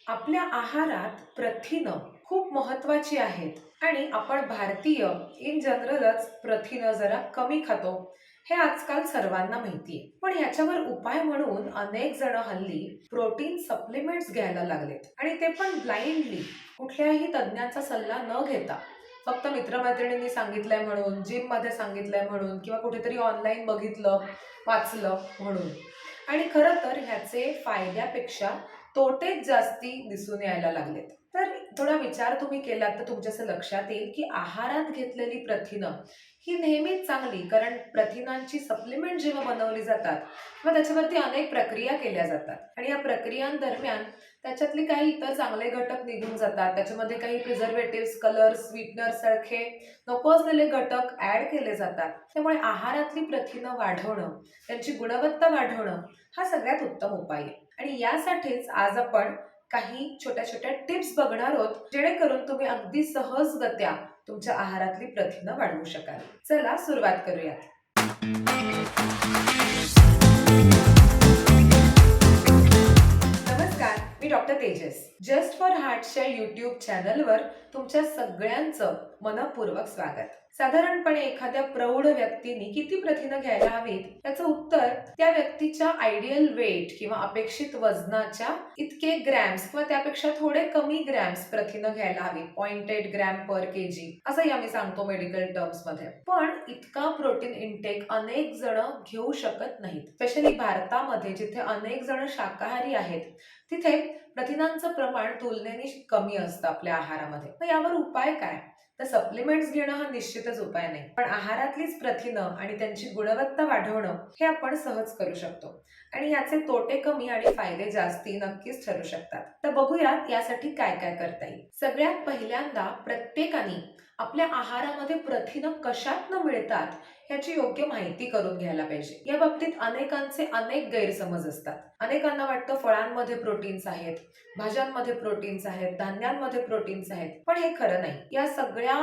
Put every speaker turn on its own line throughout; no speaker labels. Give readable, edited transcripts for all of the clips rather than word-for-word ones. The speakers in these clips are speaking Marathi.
आपल्या आहारात प्रथिनं खूप महत्वाची आहेत आणि आपण भारतीय इन जनरलच प्रथिनं जरा कमी खातो हे आजकाल सर्वांना माहिती आहे. पण याच्यावर उपाय म्हणून अनेक जण हल्ली प्रोटीन सप्लिमेंट्स घ्यायला लागलेत आणि ते पण ब्लाइंडली, कुठल्याही तज्ञाचा सल्ला न घेता. फक्त मित्रमैत्रिणींनी सांगितलंय म्हणून, जिम मध्ये सांगितलंय म्हणून किंवा कुठेतरी ऑनलाईन बघितलं, वाचलं म्हणून. आणि खरं तर ह्याचे फायद्यापेक्षा तोटेच जास्ती दिसून यायला लागलेत. तर थोडा विचार तुम्ही केलात तर तुमच्या असं लक्षात येईल की आहारात घेतलेली प्रथिनं ही नेहमीच चांगली, कारण प्रथिनांची सप्लिमेंट जेव्हा बनवली जातात किंवा त्याच्यावरती अनेक प्रक्रिया केल्या जातात आणि या प्रक्रियांदरम्यान त्याच्यातले काही इतर चांगले घटक निघून जातात. त्याच्यामध्ये काही प्रिझर्वेटिव्ह, कलर्स, स्वीटनर सारखे नको असलेले घटक ऍड केले जातात. त्यामुळे आहारातली प्रथिनं वाढवणं, त्यांची गुणवत्ता वाढवणं हा सगळ्यात उत्तम उपाय आहे. आणि यासाठीच आज आपण काही छोट्या छोट्या टिप्स बघणार आहोत, जेणेकरून तुम्ही अगदी सहजगत्या तुमच्या आहारातली प्रथिनं वाढवू शकाल. चला सुरुवात करूयात. नमस्कार, मी डॉक्टर तेजस. जस्ट फॉर हार्टच्या युट्यूब चॅनलवर तुमच्या सगळ्यांचं मनपूर्वक स्वागत. साधारणपणे एखाद्या प्रौढ व्यक्तीने किती प्रथिनं घ्यायला हवीत याचं उत्तर त्या व्यक्तीच्या आयडियल वेट किंवा अपेक्षित वजनाच्या इतके ग्रॅम्स किंवा त्यापेक्षा थोडे कमी ग्रॅम्स प्रथिनं घ्यायला हवी. 0.8 ग्रॅम पर केजी असंही आम्ही सांगतो मेडिकल टर्म्स मध्ये. पण इतका प्रोटीन इनटेक अनेक जण घेऊ शकत नाहीत. स्पेशली भारतामध्ये जिथे अनेक जण शाकाहारी आहेत तिथे प्रथिनांचं प्रमाण तुलनेने कमी असतं आपल्या आहारामध्ये. तर यावर उपाय काय? तर सप्लिमेंट्स घेणं हा निश्चितच उपाय नाही, पण आहारातलीच प्रथिनं आणि त्यांची गुणवत्ता वाढवणं हे आपण सहज करू शकतो आणि याचे तोटे कमी आणि फायदे जास्ती नक्कीच ठरू शकतात. तर बघूयात यासाठी काय काय करता येईल. सगळ्यात पहिल्यांदा प्रत्येकाने आपल्या आहारामध्ये प्रथिनं कशातनं मिळतात ह्याची योग्य माहिती करून घ्यायला पाहिजे. या बाबतीत अनेकांचे अनेक गैरसमज असतात. अनेकांना वाटतं फळांमध्ये प्रोटीन्स आहेत, भाज्यांमध्ये प्रोटीन्स आहेत, धान्यांमध्ये प्रोटीन्स आहेत, पण हे खरं नाही. या सगळ्या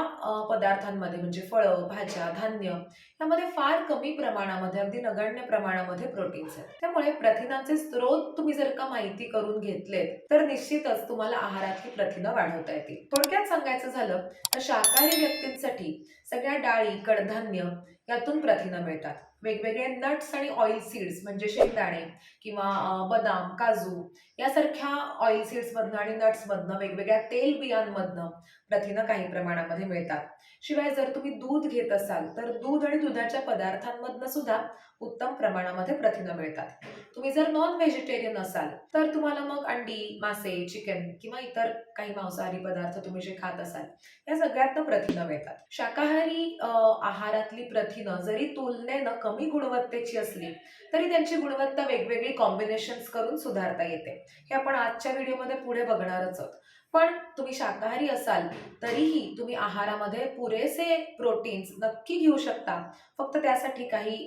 पदार्थांमध्ये म्हणजे फळं, भाज्या, धान्य यामध्ये फार कमी प्रमाणामध्ये, अगदी नगण्य प्रमाणामध्ये प्रोटीन्स आहेत. त्यामुळे प्रथिनांचे स्रोत तुम्ही जर का माहिती करून घेतलेत तर निश्चितच तुम्हाला आहारातली प्रथिनं वाढवता येतील. थोडक्यात सांगायचं झालं तर शाकाहारी व्यक्तींसाठी सगळ्या डाळी, कडधान्य यातून प्रथिनं मिळतात. वेगवेगळे नट्स आणि ऑइल सीड्स म्हणजे शेंगदाणे किंवा बदाम, काजू यासारख्या ऑइल सीड्स मधनं आणि नट्स मधनं, वेगवेगळ्या तेल बियांमधनं प्रथिनं काही प्रमाणामध्ये मिळतात. शिवाय जर तुम्ही दूध घेत असाल तर दूध आणि दुधाच्या पदार्थांमधनं सुद्धा उत्तम प्रमाणामध्ये प्रथिनं मिळतात. तुम्ही जर नॉन व्हेजिटेरियन असाल तर तुम्हाला मग अंडी, मासे, चिकन किंवा इतर काही मांसाहारी पदार्थ तुम्ही जे खात असाल या सगळ्यातनं प्रथिनं मिळतात. शाकाहारी आहारातली प्रथिनं जरी तुलनेनं कमी गुणवत्तेची असली तरी त्यांची गुणवत्ता वेगवेगळी कॉम्बिनेशन्स करून सुधारता येते. हे आपण आजच्या व्हिडिओमध्ये पुढे बघणारच आहोत. पण तुम्ही शाकाहारी असाल तरीही तुम्ही आहारामध्ये पुरेसे प्रोटीन्स नक्की घेऊ शकता. फक्त त्यासाठी काही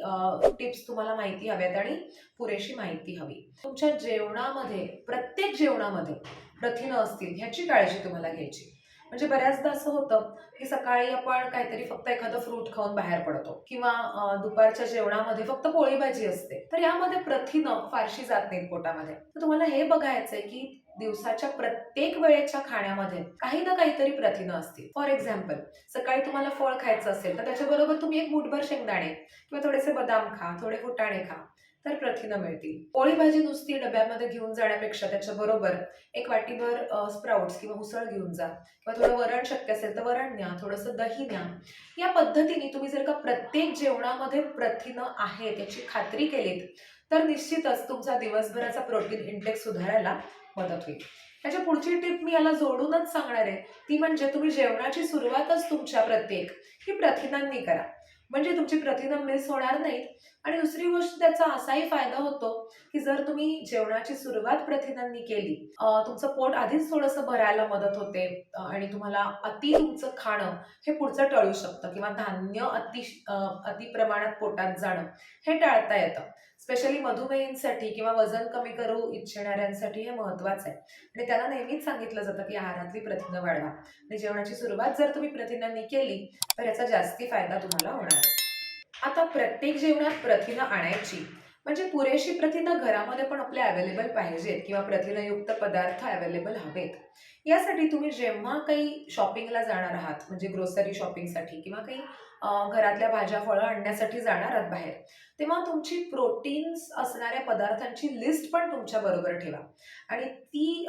टिप्स तुम्हाला माहिती हव्यात आणि पुरेशी माहिती हवी. तुमच्या जेवणामध्ये, प्रत्येक जेवणामध्ये प्रथिनं असतील ह्याची काळजी तुम्हाला घ्यायची. म्हणजे बऱ्याचदा असं होतं की सकाळी आपण काहीतरी फक्त एखादं फ्रूट खाऊन बाहेर पडतो किंवा दुपारच्या जेवणामध्ये फक्त पोळी भाजी असते, तर यामध्ये प्रथिनं फारशी जात नाहीत पोटामध्ये. तर तुम्हाला हे बघायचंय की दिवसाच्या प्रत्येक वेळेच्या खाण्यामध्ये काही ना काहीतरी प्रथिनं असतील. फॉर एक्झाम्पल, सकाळी तुम्हाला फळ खायचं असेल तर त्याच्याबरोबर तुम्ही एक मुठभर शेंगदाणे किंवा थोडेसे बदाम खा, थोडे फुटाणे खा, तर प्रथिनं मिळतील. पोळी भाजी नुसती डब्यामध्ये घेऊन जाण्यापेक्षा त्याच्याबरोबर एक वाटीभर स्प्राउट्स किंवा उसळ घेऊन जा किंवा थोडं वरण शक्य असेल तर वरण न्या, थोडंसं दही न्या. या पद्धतीने तुम्ही जर का प्रत्येक जेवणामध्ये प्रथिनं आहेत याची खात्री केलीत तर निश्चितच तुमचा दिवसभराचा प्रोटीन इंटेक सुधारायला मदत होईल. त्याच्या पुढची टिप मी याला जोडूनच सांगणार आहे, ती म्हणजे तुम्ही जेवणाची सुरुवातच तुमच्या प्रत्येक ही प्रथिनांनी करा. म्हणजे तुमची प्रथिनं मिस होणार नाहीत. आणि दुसरी गोष्ट त्याचा असाही फायदा होतो की जर तुम्ही जेवणाची सुरुवात प्रथिनांनी केली, तुमचं पोट आधीच थोडंसं भरायला मदत होते आणि तुम्हाला अति तुमचं खाणं हे पुढचं टळू शकतं किंवा धान्य अति प्रमाणात पोटात जाणं हे टाळता येतं. स्पेशली मधुमेहींसाठी किंवा वजन कमी करू इच्छिणाऱ्यांसाठी हे महत्वाचं आहे आणि त्यांना नेहमीच सांगितलं जातं की आहारातली प्रथिनं वाढवा. आणि जेवणाची सुरुवात जर तुम्ही प्रथिनांनी केली तर याचा जास्ती फायदा तुम्हाला होणार आहे. आता प्रत्येक जेवणात प्रथिनं आणायची म्हणजे पुरेशी प्रथिनं घरामध्ये पण आपल्या अवेलेबल पाहिजेत किंवा प्रथिनयुक्त पदार्थ अवेलेबल हवेत. यासाठी तुम्ही जेव्हा काही शॉपिंगला जाणार आहात, म्हणजे ग्रोसरी शॉपिंगसाठी किंवा काही घरातल्या भाज्या फळं आणण्यासाठी जाणार आहात बाहेर, तेव्हा तुमची प्रोटीन्स असणाऱ्या पदार्थांची लिस्ट पण तुमच्या बरोबर ठेवा. आणि ती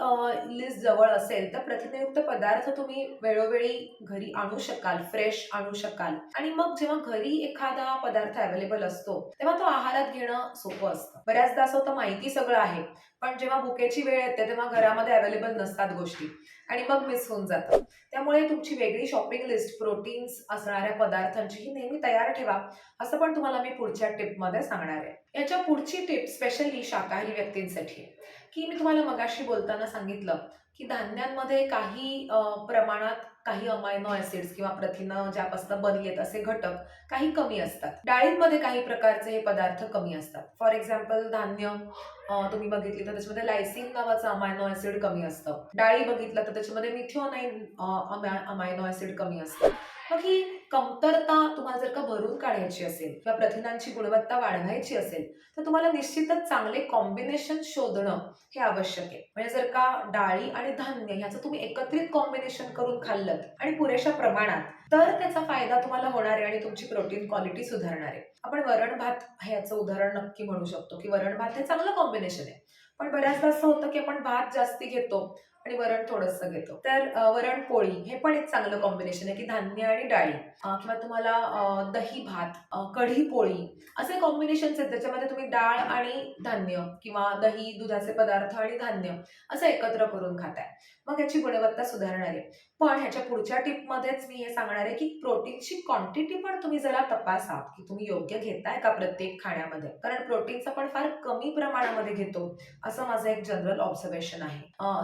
लिस्ट जवळ असेल तर प्रथिनयुक्त पदार्थ तुम्ही वेळोवेळी घरी आणू शकाल, फ्रेश आणू शकाल. आणि मग जेव्हा घरी एखादा पदार्थ अवेलेबल असतो तेव्हा तो आहारात घेणं सोपं असतं. बऱ्याचदा असं होतं माहिती सगळं आहे, पण जेव्हा भुकेची वेळ येते तेव्हा घरामध्ये अवेलेबल नसतात गोष्टी आणि मग मिस होऊन जातं. त्यामुळे तुमची वेगळी शॉपिंग लिस्ट प्रोटीन्स असणाऱ्या पदार्थांची ही नेहमी तयार ठेवा, असं पण तुम्हाला मी पुढच्या टिपमध्ये सांगणार आहे. याच्या पुढची टिप स्पेशली शाकाहारी व्यक्तींसाठी आहे, की मी तुम्हाला मगाशी बोलताना सांगितलं की धान्यांमध्ये काही प्रमाणात काही अमायनो ऍसिड्स किंवा प्रथिनं ज्यापासून बनली आहेत असे घटक काही कमी असतात. डाळींमध्ये काही प्रकारचे हे पदार्थ कमी असतात. फॉर एक्झाम्पल धान्य तुम्ही बघितली तर त्याच्यामध्ये लायसिन नावाचं अमायनो ऍसिड कमी असतं. डाळी बघितलं तर त्याच्यामध्ये मिथिओनाइन अमायनो ऍसिड कमी असतं. मग ही कमतरता तुम्हाला जर का भरून काढायची असेल किंवा प्रथिनांची गुणवत्ता वाढवायची असेल तर तुम्हाला निश्चितच चांगले कॉम्बिनेशन शोधणं हे आवश्यक आहे. म्हणजे जर का डाळी आणि धान्य ह्याचं तुम्ही एकत्रित कॉम्बिनेशन करून खाल्लं आणि पुरेशा प्रमाणात तर त्याचा फायदा तुम्हाला होणार आहे आणि तुमची प्रोटीन क्वालिटी सुधारणार आहे. आपण वरण भात हे याचं उदाहरण नक्की म्हणू शकतो की वरण भात हे चांगलं कॉम्बिनेशन आहे. पण बऱ्याचदा असं होतं की आपण भात जास्ती घेतो आणि वरण थोडंसं घेतो. तर वरण पोळी हे पण एक चांगलं कॉम्बिनेशन आहे की धान्य आणि डाळी किंवा तुम्हाला दही भात, कढी पोळी असे कॉम्बिनेशन्स आहेत त्याच्यामध्ये तुम्ही डाळ आणि धान्य किंवा दही दुधाचे पदार्थ आणि धान्य असं एकत्र करून खाताय. मग याची गुणवत्ता सुधारणार आहे. पण ह्याच्या पुढच्या टिपमध्येच मी हे सांगणार आहे की प्रोटीनची क्वांटिटी पण तुम्ही जरा तपासा की तुम्ही योग्य घेताय का प्रत्येक खाण्यामध्ये. कारण प्रोटीनचं पण फार कमी प्रमाणामध्ये घेतो असं माझं एक जनरल ऑब्झर्वेशन आहे.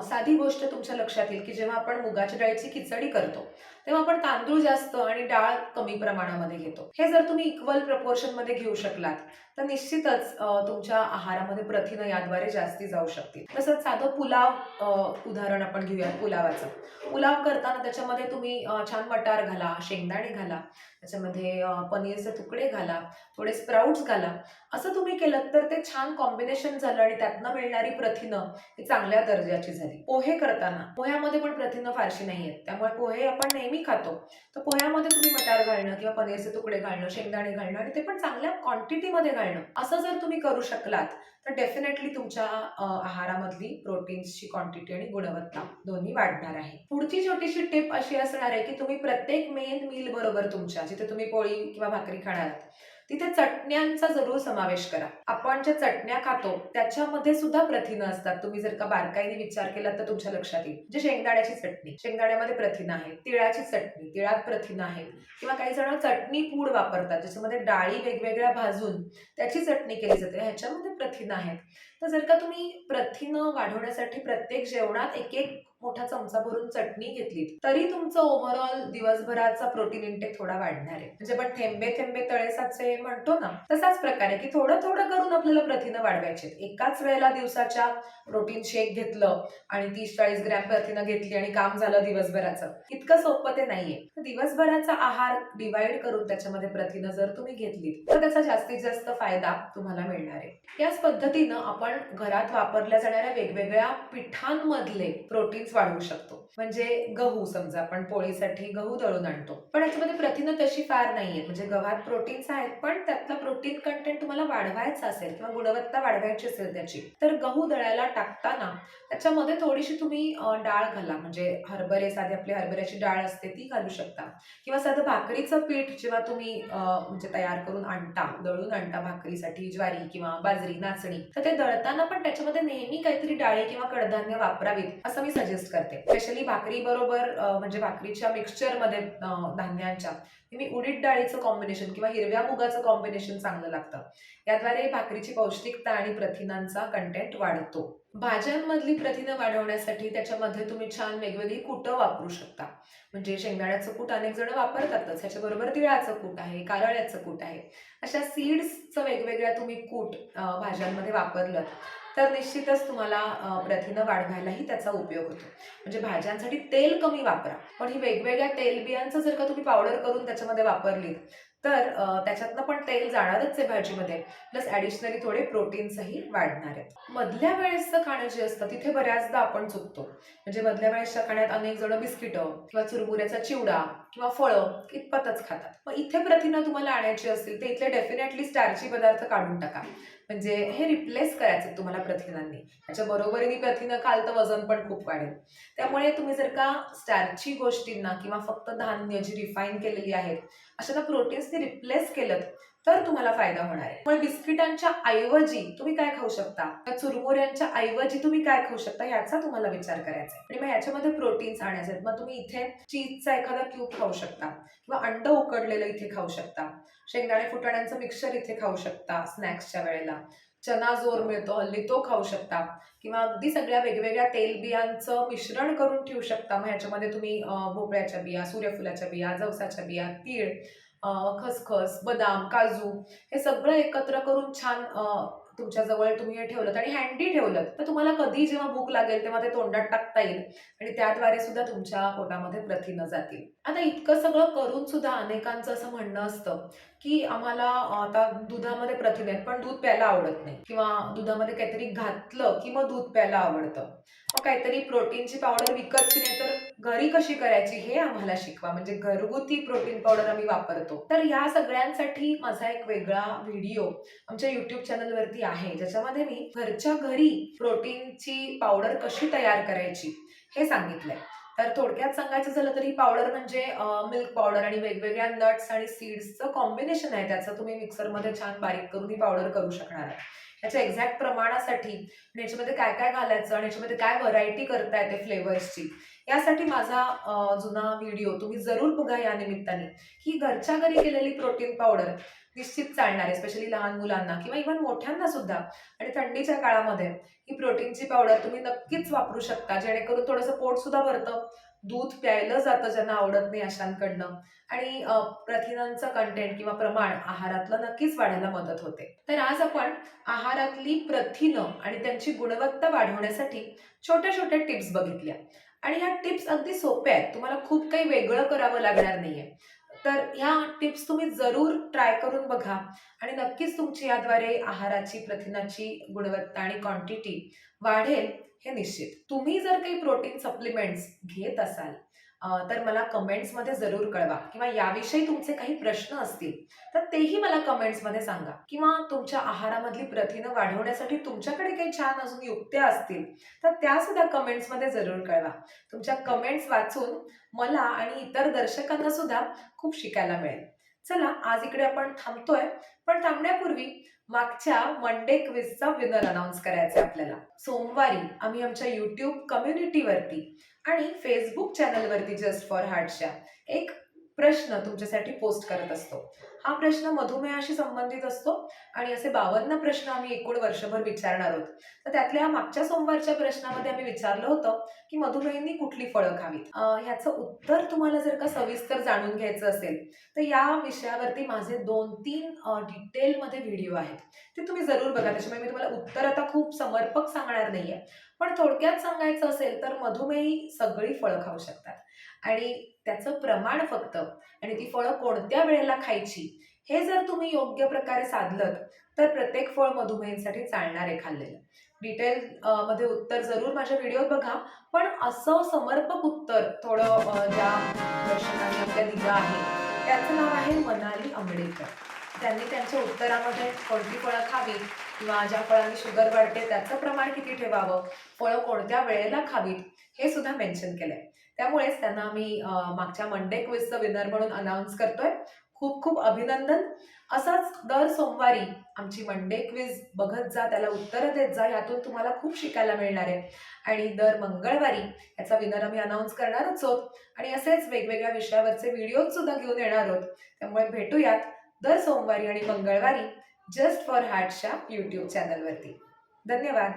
साधी गोष्ट तुमच्या लक्षात येईल की जेव्हा आपण मुगाच्या डाळीची खिचडी करतो तेव्हा आपण तांदूळ जास्त आणि डाळ कमी प्रमाणामध्ये घेतो. हे जर तुम्ही इक्वल प्रपोर्शन मध्ये घेऊ शकलात तर निश्चितच तुमच्या आहारामध्ये प्रथिनं याद्वारे जास्ती जाऊ शकतील. तसंच साधं पुलाव उदाहरण आपण घेऊया पुलावाचं. पुलाव करताना त्याच्यामध्ये तुम्ही छान मटार घाला, शेंगदाणे घाला, त्याच्यामध्ये पनीरचे तुकडे घाला, थोडे स्प्राउट्स घाला. असं तुम्ही केलं तर ते छान कॉम्बिनेशन झालं आणि त्यातनं मिळणारी प्रथिनं ही चांगल्या दर्जाची झाली. पोहे करताना पोह्यामध्ये पण प्रथिनं फारशी नाही आहेत, त्यामुळे पोहे आपण नेहमी खातो तर पोह्यामध्ये तुम्ही मटार घालणं किंवा पनीरचे तुकडे घालणं, शेंगदाणे घालणं आणि ते पण चांगल्या क्वांटिटीमध्ये घालणं असं जर तुम्ही करू शकलात तर डेफिनेटली तुमच्या आहारामधली प्रोटीन्सची क्वांटिटी आणि गुणवत्ता दोन्ही वाढणार आहे. पुढची छोटीशी टिप अशी असणार आहे की तुम्ही प्रत्येक मेन मील बरोबर तुमच्या जिथे तुम्ही पोळी किंवा भाकरी खाणार आहात तिथे चटण्यांचा जरूर समावेश करा. आपण ज्या चटण्या खातो त्याच्यामध्ये सुद्धा प्रथिनं असतात. तुम्ही जर का बारकाईने विचार केला तर तुमच्या लक्षात येईल. जे शेंगदाण्याची चटणी, शेंगदाण्यामध्ये प्रथिनं आहेत. तिळाची चटणी, तिळात प्रथिनं आहेत. किंवा काही जण चटणी पूड वापरतात ज्याच्यामध्ये डाळी वेगवेगळ्या भाजून त्याची चटणी केली जाते, ह्याच्यामध्ये प्रथिनं आहेत. तर जर का तुम्ही प्रथिनं वाढवण्यासाठी प्रत्येक जेवणात एक एक मोठा चमचा भरून चटणी घेतली तरी तुमचं ओव्हरऑल दिवसभराचा प्रोटीन इंटेक थोडा वाढणार आहे. म्हणजे आपण थेंबे थेंबे तळे साचे म्हणतो ना, तसाच प्रकारे की थोडं थोडं करून आपल्याला प्रथिनं वाढवायचे. एकाच वेळेला दिवसाच्या प्रोटीन शेक घेतलं आणि 30-40 ग्रॅम प्रथिनं घेतली आणि काम झालं दिवसभराचं, इतकं सोपं ते नाहीये. तर दिवसभराचा आहार डिवाइड करून त्याच्यामध्ये प्रथिनं जर तुम्ही घेतली तर त्याचा जास्तीत जास्त फायदा तुम्हाला मिळणार आहे. याच पद्धतीनं आपण घरात वापरल्या जाणाऱ्या वेगवेगळ्या पिठांमधले प्रोटीन्स वाढवू शकतो. म्हणजे गहू, समजा आपण पोळीसाठी गहू दळून आणतो पण याच्यामध्ये प्रथिनं तशी फार नाहीये. म्हणजे गव्हात प्रोटीन्स आहेत पण त्यातला प्रोटीन कंटेंट तुम्हाला वाढवायचा असेल किंवा गुणवत्ता वाढवायची असेल त्याची तर गहू दळायला टाकताना त्याच्यामध्ये थोडीशी तुम्ही डाळ घाला. म्हणजे हरभरे, साधी आपली हरभऱ्याची डाळ असते ती घालू शकता किंवा साधं भाकरीचं पीठ जेव्हा तुम्ही म्हणजे तयार करून आणता, दळून आणता भाकरीसाठी ज्वारी किंवा बाजरी, नाचणी, तर ते दळताना पण त्याच्यामध्ये नेहमी काहीतरी डाळी किंवा कडधान्य वापरावीत असं मी सजेस्ट करते. स्पेशली भाकरी बरोबर म्हणजे भाकरीच्या मिक्सचर मध्ये धान्यांच्या मी उडीद डाळीचं कॉम्बिनेशन किंवा हिरव्या मुगाचं कॉम्बिनेशन चांगलं लागतं. याद्वारे भाकरीची पौष्टिकता आणि प्रथिनांचा कंटेंट वाढतो. भाज्यांमधली प्रथिनं वाढवण्यासाठी त्याच्यामध्ये तुम्ही छान वेगवेगळी कूटं वापरू शकता. म्हणजे शेंगदाण्याचं कूट अनेक जण वापरतातच, ह्याच्याबरोबर तिळाचं कूट आहे, कारळ्याचं कूट आहे. अशा सीड्सचं वेगवेगळ्या तुम्ही कूट भाज्यांमध्ये वापरलं तर निश्चितच तुम्हाला प्रथिनं वाढवायलाही त्याचा उपयोग होतो. म्हणजे भाज्यांसाठी तेल कमी वापरा पण ही वेगवेगळ्या तेलबियांचं जर का तुम्ही पावडर करून त्याच्यामध्ये वापरली तर त्याच्यातनं पण तेल जाणारच आहे भाजीमध्ये, प्लस ॲडिशनली थोडे प्रोटीन्सही वाढणार आहेत. मधल्या वेळेसचं खाणं जे असतं तिथे बऱ्याचदा आपण चुकतो. म्हणजे मधल्या वेळेसच्या खाण्यात अनेक जण बिस्किटं किंवा चुरमुऱ्याचा चिवडा किंवा फळं इतपतच खातात. मग इथे प्रथिनं तुम्हाला आणायची असतील तर इथले डेफिनेटली स्टार्ची पदार्थ काढून टाका. म्हणजे हे रिप्लेस करायचे तुम्हाला प्रथिनांनी. त्याच्या बरोबरीने प्रथिनं खाल तर वजन पण खूप वाढेल. त्यामुळे तुम्ही जर का स्टार्ची गोष्टींना किंवा फक्त धान्य जी रिफाईन केलेली आहेत अशांना प्रोटीन्सनी रिप्लेस केलं तर तुम्हाला फायदा होणार आहे. मग बिस्किटांच्या ऐवजी तुम्ही काय खाऊ शकता, चुरमुऱ्यांच्या ऐवजी तुम्ही काय खाऊ शकता याचा तुम्हाला विचार करायचा आहे. आणि मग याच्यामध्ये प्रोटीन्स आणायचे आहेत. मग तुम्ही इथे चीजचा एखादा क्यूब खाऊ शकता किंवा अंड उकडलेलं इथे खाऊ शकता, शेंगदाणे फुटाण्यांचं मिक्सचर इथे खाऊ शकता स्नॅक्सच्या वेळेला, चना जोर मिळतो हल्ली तो खाऊ शकता किंवा अगदी सगळ्या वेगवेगळ्या तेलबियांचं मिश्रण करून ठेवू शकता. मग ह्याच्यामध्ये तुम्ही भोपळ्याच्या बिया, सूर्यफुलाच्या बिया, जवसाच्या बिया, तीळ, खसखस, बदाम, काजू हे सगळं एकत्र करून छान तुमच्या जवळ तुम्ही हे ठेवलं आणि हँडी ठेवलं तर तुम्हाला कधी जेव्हा भूक लागेल तेव्हा ते तोंडात टाकता येईल आणि त्याद्वारे सुद्धा तुमच्या पोटामध्ये प्रथिनं जातील. आता इतकं सगळं करून सुद्धा अनेकांचं असं म्हणणं असतं की आम्हाला आता दुधामध्ये प्रथिन आहेत पण दूध प्यायला आवडत नाही किंवा दुधामध्ये काहीतरी घातलं की मग दूध प्यायला आवडतं. मग काहीतरी प्रोटीनची पावडर विकतची नाही तर घरी कशी करायची हे आम्हाला शिकवा. म्हणजे घरगुती प्रोटीन पावडर आम्ही वापरतो. तर या सगळ्यांसाठी माझा एक वेगळा व्हिडिओ आमच्या युट्यूब चॅनलवरती आहे ज्याच्यामध्ये मी घरच्या घरी प्रोटीनची पावडर कशी तयार करायची हे सांगितलंय. तर थोडक्यात सांगायचं झालं तर ही पावडर म्हणजे मिल्क पावडर आणि वेगवेगळ्या नट्स आणि सीड्सचं कॉम्बिनेशन आहे. त्याचं तुम्ही मिक्सरमध्ये छान बारीक करून ही पावडर करू शकणार आहे. याच्या एक्झॅक्ट प्रमाणासाठी आणि याच्यामध्ये काय काय घालायचं आणि याच्यामध्ये काय व्हरायटी करता येते फ्लेवर्सची यासाठी माझा जुना व्हिडिओ तुम्ही जरूर बघा. या निमित्ताने ही घरच्या घरी केलेली प्रोटीन पावडर निश्चित चालणार आहे, स्पेशली लहान मुलांना किंवा इव्हन मोठ्यांना सुद्धा. आणि थंडीच्या काळामध्ये ही प्रोटीनची पावडर तुम्ही नक्कीच वापरू शकता जेणेकरून थोडंसं पोट सुद्धा भरतं, दूध प्यायलं जातं ज्यांना आवडत नाही अशांकडनं आणि प्रथिनांचं कंटेंट किंवा प्रमाण आहारातलं नक्कीच वाढायला मदत होते. तर आज आपण आहारातली प्रथिनं आणि त्यांची गुणवत्ता वाढवण्यासाठी छोट्या छोट्या टिप्स बघितल्या आणि ह्या टिप्स अगदी सोप्या आहेत. तुम्हाला खूप काही वेगळं करावं लागणार नाहीये. तर ह्या टिप्स तुम्ही जरूर ट्राय करून बघा आणि नक्कीच तुमची याद्वारे आहाराची प्रथिनाची गुणवत्ता आणि क्वांटिटी वाढेल हे निश्चित. तुम्ही जर काही प्रोटीन सप्लिमेंट्स घेत असाल तर मला कमेंट्समध्ये जरूर कळवा किंवा याविषयी तुमचे काही प्रश्न असतील तर तेही मला कमेंट्समध्ये सांगा किंवा तुमच्या आहारामधली प्रथिनं वाढवण्यासाठी तुमच्याकडे काही छान अजून युक्त्या असतील तर त्या सुद्धा कमेंट्समध्ये जरूर कळवा. तुमच्या कमेंट्स वाचून मला आणि इतर दर्शकांना सुद्धा खूप शिकायला मिळेल. चला आज इकडे आपण थांबतोय पण थांबण्यापूर्वी मागच्या मंडे क्विजचा विनर अनाउन्स करायचा आहे आपल्याला. सोमवारी आम्ही आमच्या युट्यूब कम्युनिटीवरती आणि फेसबुक चॅनलवरती जस्ट फॉर हार्टच्या एक प्रश्न तुमच्यासाठी पोस्ट करत असतो. हा प्रश्न मधुमेहाशी संबंधित असतो आणि असे 52 प्रश्न आम्ही एकूण वर्षभर विचारणार आहोत. तर त्यातल्या मागच्या सोमवारच्या प्रश्नामध्ये आम्ही विचारलं होतं की मधुमेहींनी कुठली फळं खावीत. ह्याचं उत्तर तुम्हाला जर का सविस्तर जाणून घ्यायचं असेल तर या विषयावरती माझे 2-3 डिटेलमध्ये व्हिडिओ आहेत ते तुम्ही जरूर बघा. त्याच्यामुळे मी तुम्हाला उत्तर आता खूप समर्पक सांगणार नाहीये पण थोडक्यात सांगायचं असेल तर मधुमेही सगळी फळं खाऊ शकतात आणि त्याचं प्रमाण फक्त आणि ती फळं कोणत्या वेळेला खायची हे जर तुम्ही योग्य प्रकारे साधलं तर प्रत्येक फळ मधुमेहींसाठी चालणार आहे खाल्लेलं. डिटेल मध्ये उत्तर जरूर माझ्या व्हिडिओत बघा पण असं समर्पक उत्तर थोडं ज्या दर्शकांनी आपल्या दिलं आहे त्याचं नाव आहे मनाली आंबेडकर. त्यांनी त्यांच्या उत्तरामध्ये कोणती फळं खावीत किंवा ज्या फळांनी शुगर वाढते त्याचं प्रमाण किती ठेवावं, फळं कोणत्या वेळेला खावीत हे सुद्धा मेन्शन केलंय. त्यामुळेच त्यांना आम्ही मागच्या मंडे क्विजचं विनर म्हणून अनाउन्स करतोय. खूप खूप अभिनंदन. असंच दर सोमवारी आमची मंडे क्विज बघत जा, त्याला उत्तरं देत जा, यातून तुम्हाला खूप शिकायला मिळणार आहे. आणि दर मंगळवारी याचा विनर आम्ही अनाउन्स करणारच आहोत आणि असेच वेगवेगळ्या विषयावरचे व्हिडिओ सुद्धा घेऊन येणार आहोत. त्यामुळे भेटूयात दर सोमवारी आणि मंगळवारी जस्ट फॉर हार्टच्या युट्यूब चॅनलवरती. धन्यवाद.